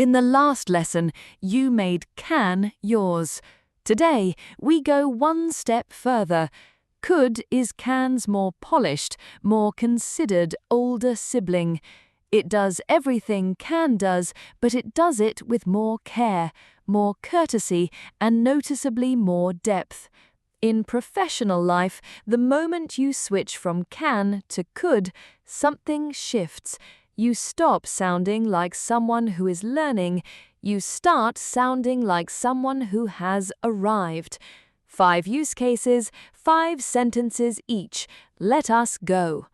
In the last lesson, you made can yours. Today, we go one step further. Could is can's more polished, more considered older sibling. It does everything can does, but it does it with more care, more courtesy, and noticeably more depth. In professional life, the moment you switch from can to could, something shifts. You stop sounding like someone who is learning. You start sounding like someone who has arrived. 5 use cases, 5 sentences each. Let us go.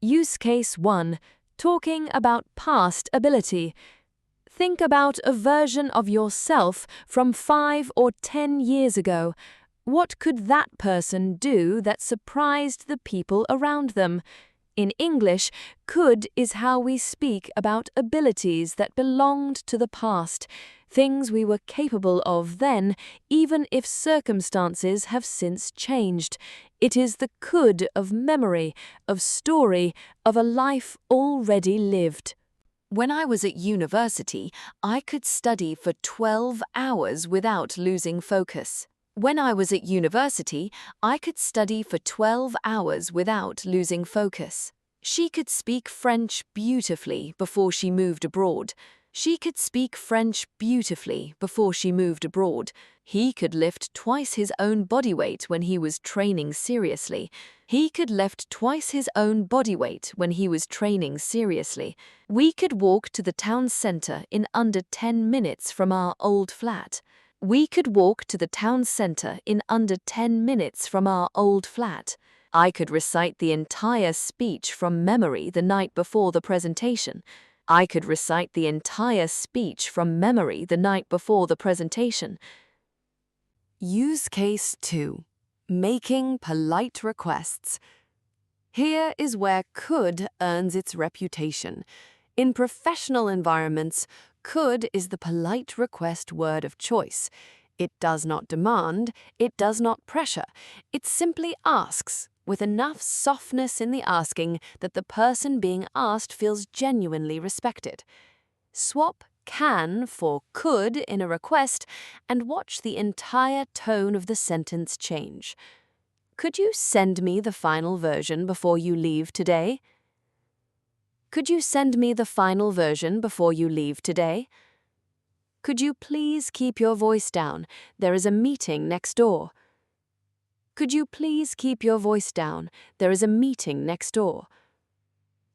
Use case 1. Talking about past ability. Think about a version of yourself from 5 or 10 years ago. What could that person do that surprised the people around them? In English, could is how we speak about abilities that belonged to the past, things we were capable of then, even if circumstances have since changed. It is the could of memory, of story, of a life already lived. When I was at university, I could study for 12 hours without losing focus. When I was at university, I could study for 12 hours without losing focus. She could speak French beautifully before she moved abroad. She could speak French beautifully before she moved abroad. He could lift twice his own body weight when he was training seriously. He could lift twice his own body weight when he was training seriously. We could walk to the town centre in under 10 minutes from our old flat. We could walk to the town centre in under 10 minutes from our old flat. I could recite the entire speech from memory the night before the presentation. I could recite the entire speech from memory the night before the presentation. Use case 2. Making polite requests. Here is where could earns its reputation. In professional environments, could is the polite request word of choice. It does not demand, it does not pressure. It simply asks, with enough softness in the asking that the person being asked feels genuinely respected. Swap can for could in a request and watch the entire tone of the sentence change. Could you send me the final version before you leave today? Could you send me the final version before you leave today? Could you please keep your voice down? There is a meeting next door. Could you please keep your voice down? There is a meeting next door.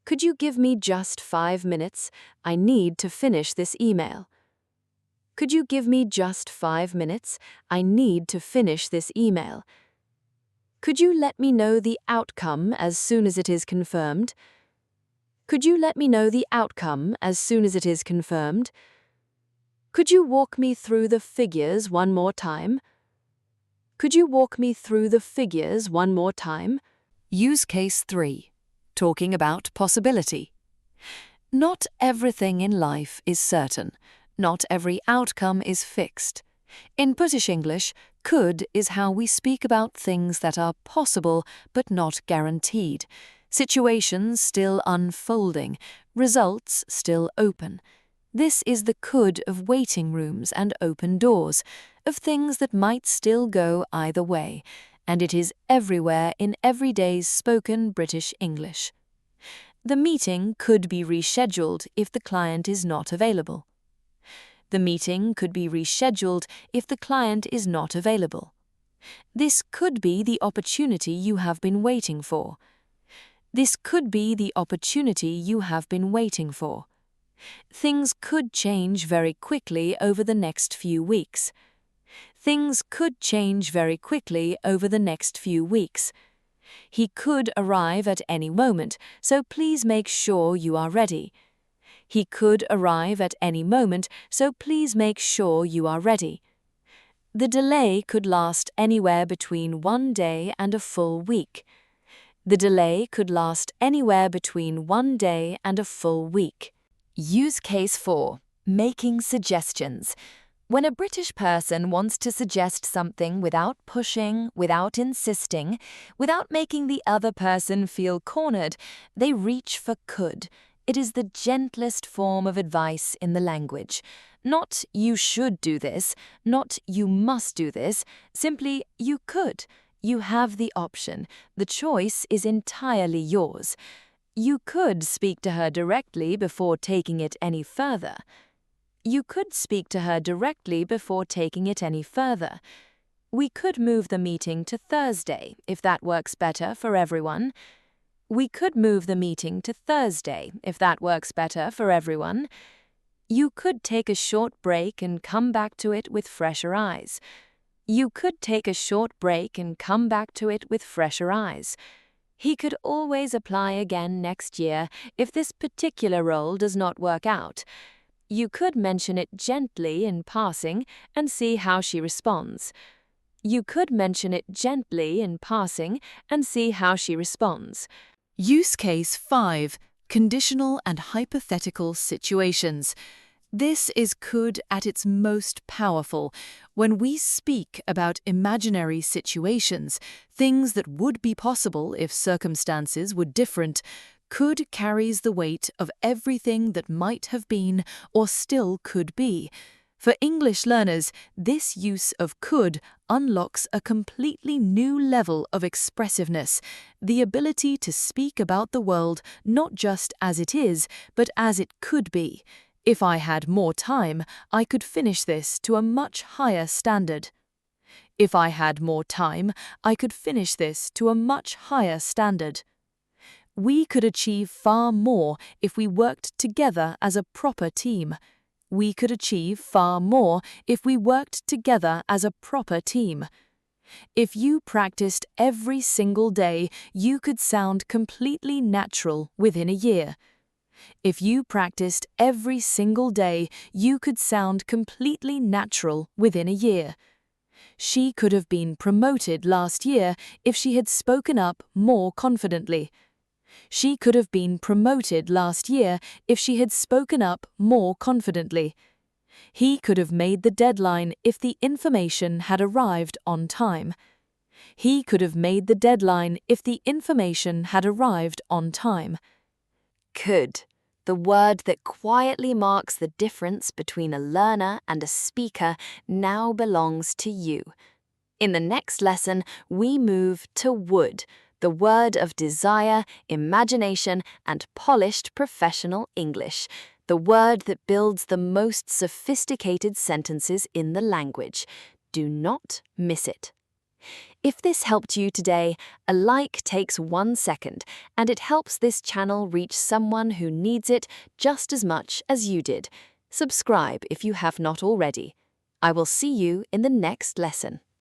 Could you give me just 5 minutes? I need to finish this email. Could you give me just 5 minutes? I need to finish this email. Could you let me know the outcome as soon as it is confirmed? Could you let me know the outcome as soon as it is confirmed? Could you walk me through the figures one more time? Could you walk me through the figures one more time? Use case 3. Talking about possibility. Not everything in life is certain. Not every outcome is fixed. In British English, could is how we speak about things that are possible but not guaranteed. Situations still unfolding, results still open. This is the could of waiting rooms and open doors, of things that might still go either way, and it is everywhere in everyday's spoken British English. The meeting could be rescheduled if the client is not available. The meeting could be rescheduled if the client is not available. This could be the opportunity you have been waiting for. This could be the opportunity you have been waiting for. Things could change very quickly over the next few weeks. Things could change very quickly over the next few weeks. He could arrive at any moment, so please make sure you are ready. He could arrive at any moment, so please make sure you are ready. The delay could last anywhere between 1 day and a full week. The delay could last anywhere between 1 day and a full week. Use case 4. Making suggestions. When a British person wants to suggest something without pushing, without insisting, without making the other person feel cornered, they reach for could. It is the gentlest form of advice in the language. Not you should do this, not you must do this, simply you could. You have the option. The choice is entirely yours. You could speak to her directly before taking it any further. You could speak to her directly before taking it any further. We could move the meeting to Thursday, if that works better for everyone. We could move the meeting to Thursday, if that works better for everyone. You could take a short break and come back to it with fresher eyes. You could take a short break and come back to it with fresher eyes. He could always apply again next year if this particular role does not work out. You could mention it gently in passing and see how she responds. You could mention it gently in passing and see how she responds. Use case 5, conditional and hypothetical situations. This is could at its most powerful when we speak about imaginary situations, things that would be possible if circumstances were different. Could carries the weight of everything that might have been or still could be. For English learners, this use of could unlocks a completely new level of expressiveness, the ability to speak about the world not just as it is, but as it could be. If I had more time, I could finish this to a much higher standard. If I had more time, I could finish this to a much higher standard. We could achieve far more if we worked together as a proper team. We could achieve far more if we worked together as a proper team. If you practiced every single day, you could sound completely natural within a year. If you practiced every single day, you could sound completely natural within a year. She could have been promoted last year if she had spoken up more confidently. She could have been promoted last year if she had spoken up more confidently. He could have made the deadline if the information had arrived on time. He could have made the deadline if the information had arrived on time. Could, the word that quietly marks the difference between a learner and a speaker, now belongs to you. In the next lesson, we move to would, the word of desire, imagination, and polished professional English, the word that builds the most sophisticated sentences in the language. Do not miss it. If this helped you today, a like takes 1 second, and it helps this channel reach someone who needs it just as much as you did. Subscribe if you have not already. I will see you in the next lesson.